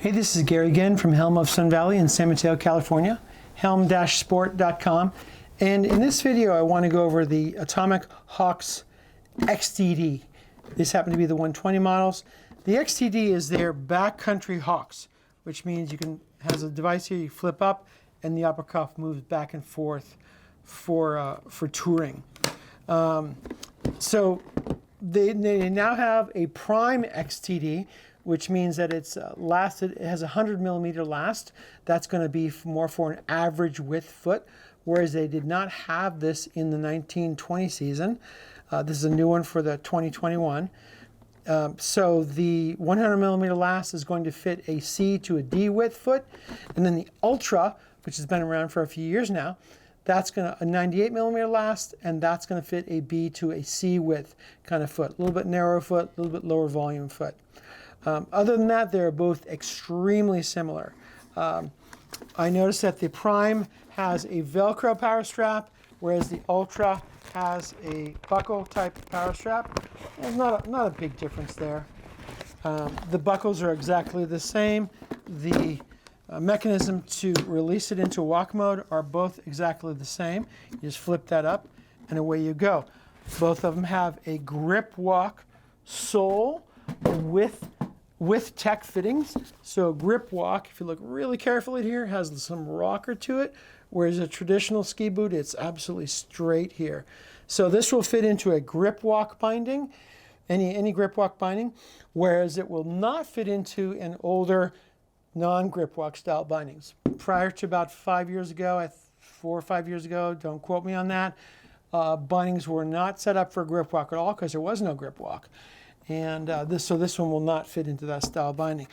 Hey, this is Gary again from Helm of Sun VA in San Mateo, California, helm-sport.com. And in this video, I want to go over the Atomic Hawx XTD. These happen to be the 120 models. The XTD is their backcountry Hawx, which means has a device here you flip up and the upper cuff moves back and forth for touring. So they now have a Prime XTD, which means that it has a 100mm last. That's going to be more for an average width foot, whereas they did not have this in the 1920 season. This is a new one for the 2021. So the 100mm last is going to fit a C to a D width foot, and then the Ultra, which has been around for a few years now, that's going to a 98mm last, and that's going to fit a B to a C width kind of foot. A little bit narrower foot, a little bit lower volume foot. Other than that, they're both extremely similar. I noticed that the Prime has a Velcro power strap, whereas the Ultra has a buckle type power strap. There's not a big difference there. The buckles are exactly the same. The mechanism to release it into walk mode are both exactly the same. You just flip that up and away you go. Both of them have a grip walk sole with tech fittings. So grip walk, if you look really carefully here, has some rocker to it, whereas a traditional ski boot, it's absolutely straight here. So this will fit into a grip walk binding, any grip walk binding, whereas it will not fit into an older non-grip walk style bindings. Prior to about 5 years ago, 4 or 5 years ago, don't quote me on that, bindings were not set up for grip walk at all because there was no grip walk. And this one will not fit into that style binding.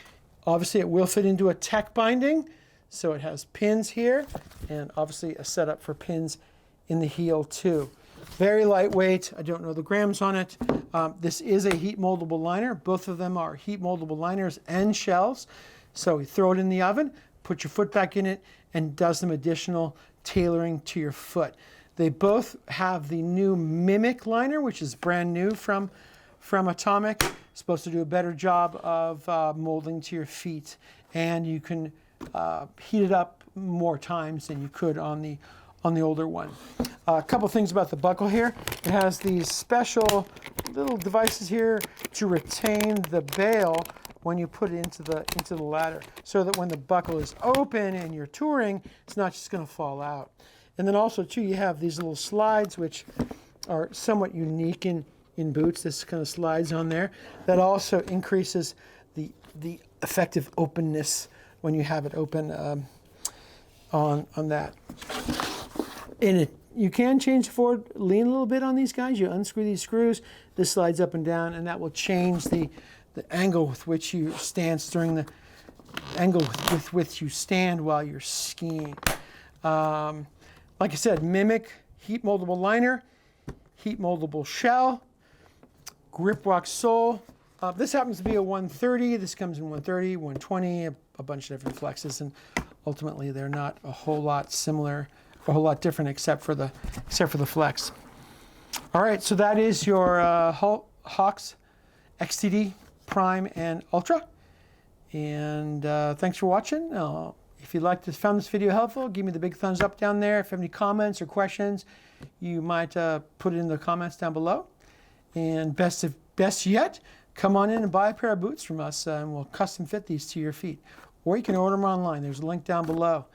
Obviously, it will fit into a tech binding, so it has pins here, and obviously a setup for pins in the heel too. Very lightweight. I don't know the grams on it. This is a heat moldable liner. Both of them are heat moldable liners and shells. So you throw it in the oven, put your foot back in it, and does some additional tailoring to your foot. They both have the new Mimic liner, which is brand new from Atomic. It's supposed to do a better job of molding to your feet, and you can heat it up more times than you could on the older one. A couple things about the buckle here. It has these special little devices here to retain the bail when you put it into the ladder, so that when the buckle is open and you're touring, it's not just going to fall out. And then also too, you have these little slides which are somewhat unique in boots. This kind of slides on there. That also increases the effective openness when you have it open on that. And you can change forward, lean a little bit on these guys. You unscrew these screws. This slides up and down, and that will change the angle with which you stand the angle with which you stand while you're skiing. Like I said, Mimic heat moldable liner, heat moldable shell, grip walk sole. This happens to be a 130. This comes in 130, 120, a bunch of different flexes, and ultimately they're not a whole lot similar, a whole lot different except for the flex. All right, so that is your Hawx XTD Prime and Ultra. And thanks for watching. If you found this video helpful, give me the big thumbs up down there. If you have any comments or questions, you might put it in the comments down below. And best yet, come on in and buy a pair of boots from us, and we'll custom fit these to your feet. Or you can order them online. There's a link down below.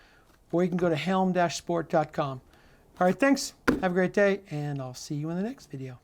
Or you can go to helm-sport.com. All right, thanks. Have a great day, and I'll see you in the next video.